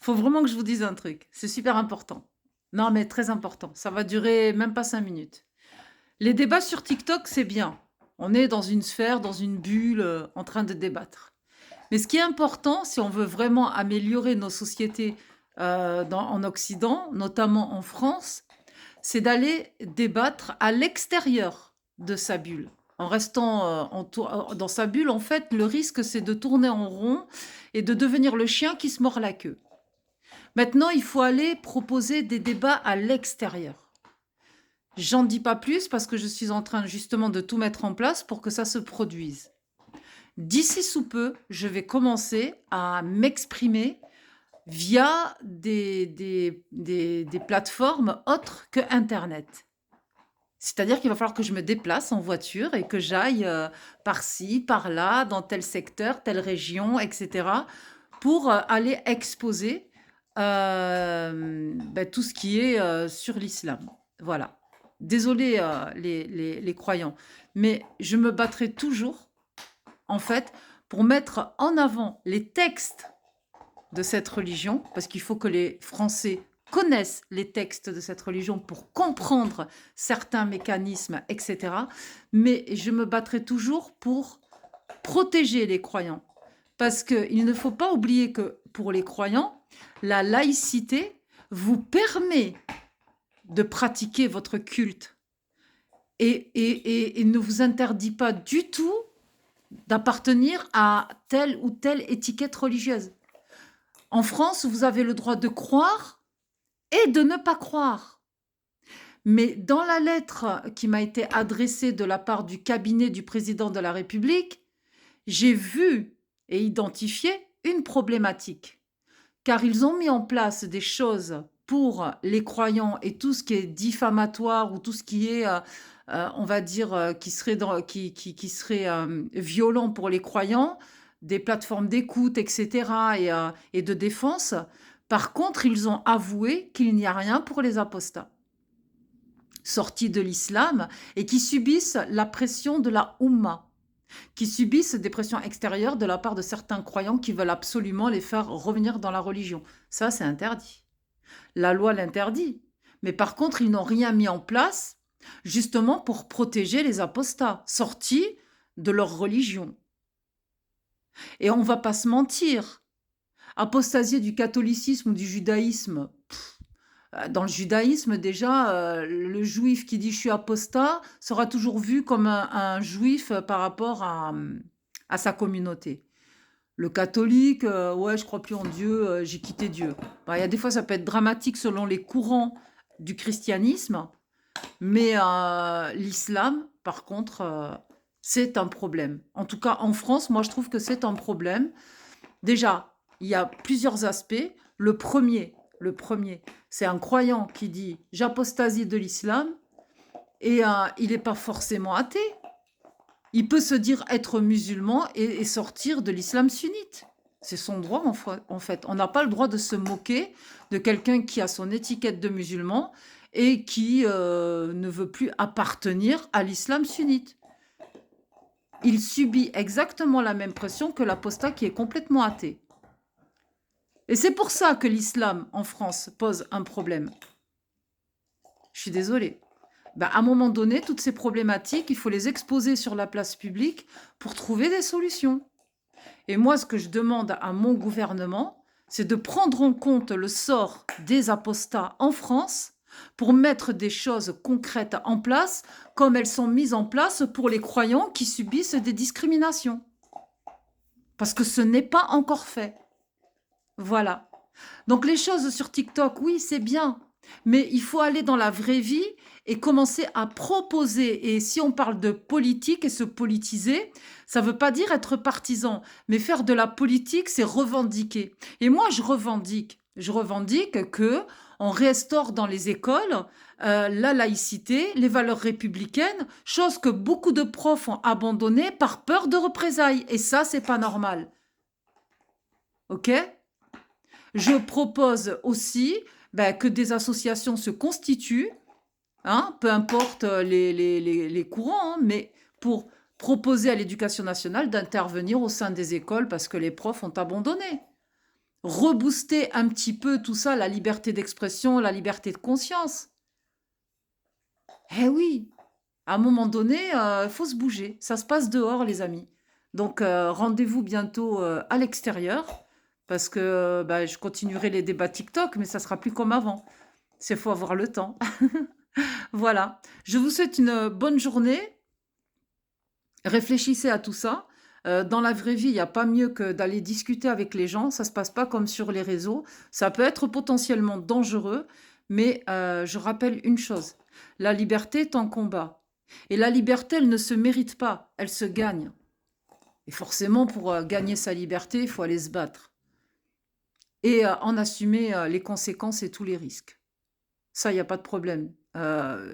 Faut vraiment que je vous dise un truc. C'est super important. Non, mais très important. Ça va durer même pas 5 minutes. Les débats sur TikTok, c'est bien. On est dans une sphère, dans une bulle, en train de débattre. Mais ce qui est important, si on veut vraiment améliorer nos sociétés en Occident, notamment en France, c'est d'aller débattre à l'extérieur de sa bulle. En restant dans sa bulle, en fait, le risque, c'est de tourner en rond et de devenir le chien qui se mord la queue. Maintenant, il faut aller proposer des débats à l'extérieur. J'en dis pas plus parce que je suis en train justement de tout mettre en place pour que ça se produise. D'ici sous peu, je vais commencer à m'exprimer via des plateformes autres que Internet. C'est-à-dire qu'il va falloir que je me déplace en voiture et que j'aille par-ci, par-là, dans tel secteur, telle région, etc., pour aller exposer tout ce qui est sur l'islam. Voilà. Désolée les croyants, mais je me battrai toujours, en fait, pour mettre en avant les textes de cette religion, parce qu'il faut que les Français connaissent les textes de cette religion pour comprendre certains mécanismes, etc. Mais je me battrai toujours pour protéger les croyants. Parce qu'il ne faut pas oublier que pour les croyants, la laïcité vous permet de pratiquer votre culte et ne vous interdit pas du tout d'appartenir à telle ou telle étiquette religieuse. En France, vous avez le droit de croire et de ne pas croire. Mais dans la lettre qui m'a été adressée de la part du cabinet du président de la République, j'ai vu et identifié une problématique. Car ils ont mis en place des choses pour les croyants et tout ce qui est diffamatoire ou tout ce qui est, on va dire, qui serait violent pour les croyants, des plateformes d'écoute, etc., et de défense. Par contre, ils ont avoué qu'il n'y a rien pour les apostats sortis de l'islam et qui subissent la pression de la Oumma, qui subissent des pressions extérieures de la part de certains croyants qui veulent absolument les faire revenir dans la religion. Ça, c'est interdit. La loi l'interdit. Mais par contre, ils n'ont rien mis en place justement pour protéger les apostats sortis de leur religion. Et on ne va pas se mentir. Apostasier du catholicisme ou du judaïsme, dans le judaïsme, déjà, le juif qui dit je suis apostat sera toujours vu comme un juif par rapport à sa communauté. Le catholique, ouais, je crois plus en Dieu, j'ai quitté Dieu. Bah, il y a des fois, ça peut être dramatique selon les courants du christianisme, mais l'islam, par contre, c'est un problème. En tout cas, en France, moi, je trouve que c'est un problème. Déjà, il y a plusieurs aspects. Le premier, c'est un croyant qui dit j'apostasie de l'islam et il n'est pas forcément athée. Il peut se dire être musulman et sortir de l'islam sunnite. C'est son droit en fait. On n'a pas le droit de se moquer de quelqu'un qui a son étiquette de musulman et qui ne veut plus appartenir à l'islam sunnite. Il subit exactement la même pression que l'apostat qui est complètement athée. Et c'est pour ça que l'islam en France pose un problème. Je suis désolée. Ben, à un moment donné, toutes ces problématiques, il faut les exposer sur la place publique pour trouver des solutions. Et moi, ce que je demande à mon gouvernement, c'est de prendre en compte le sort des apostats en France pour mettre des choses concrètes en place, comme elles sont mises en place pour les croyants qui subissent des discriminations. Parce que ce n'est pas encore fait. Voilà. Donc les choses sur TikTok, oui, c'est bien, mais il faut aller dans la vraie vie et commencer à proposer. Et si on parle de politique et se politiser, ça ne veut pas dire être partisan, mais faire de la politique, c'est revendiquer. Et moi, je revendique. Je revendique que on restaure dans les écoles la laïcité, les valeurs républicaines, chose que beaucoup de profs ont abandonnée par peur de représailles. Et ça, c'est pas normal. OK? Je propose aussi que des associations se constituent, hein, peu importe les courants, hein, mais pour proposer à l'éducation nationale d'intervenir au sein des écoles parce que les profs ont abandonné. rebooster un petit peu tout ça, la liberté d'expression, la liberté de conscience. Eh oui, à un moment donné, il faut se bouger. Ça se passe dehors, les amis. Donc, rendez-vous bientôt à l'extérieur, parce que bah, je continuerai les débats TikTok, mais ça sera plus comme avant. C'est faut avoir le temps. Voilà. Je vous souhaite une bonne journée. Réfléchissez à tout ça. Dans la vraie vie, il n'y a pas mieux que d'aller discuter avec les gens. Ça ne se passe pas comme sur les réseaux. Ça peut être potentiellement dangereux, mais je rappelle une chose. La liberté est en combat. Et la liberté, elle ne se mérite pas, elle se gagne. Et forcément, pour gagner sa liberté, il faut aller se battre. Et en assumer les conséquences et tous les risques. Ça, il n'y a pas de problème.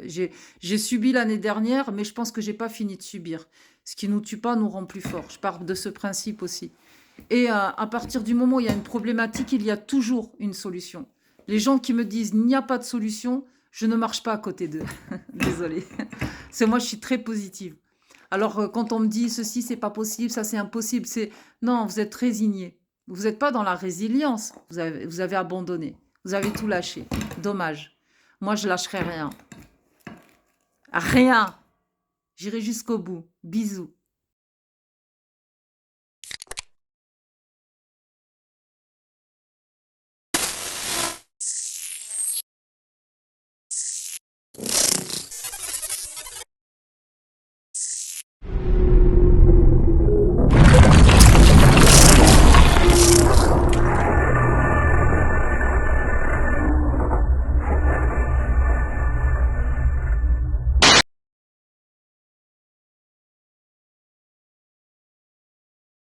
J'ai subi l'année dernière, mais je pense que j'ai pas fini de subir. Ce qui nous tue pas nous rend plus forts. Je pars de ce principe aussi. Et à partir du moment où il y a une problématique, il y a toujours une solution. Les gens qui me disent il n'y a pas de solution, je ne marche pas à côté d'eux. Désolée. C'est moi, je suis très positive. Alors quand on me dit ceci c'est pas possible, ça c'est impossible, c'est non, vous êtes résigné. Vous n'êtes pas dans la résilience. Vous avez abandonné. Vous avez tout lâché. Dommage. Moi, je lâcherai rien. Rien. J'irai jusqu'au bout. Bisous.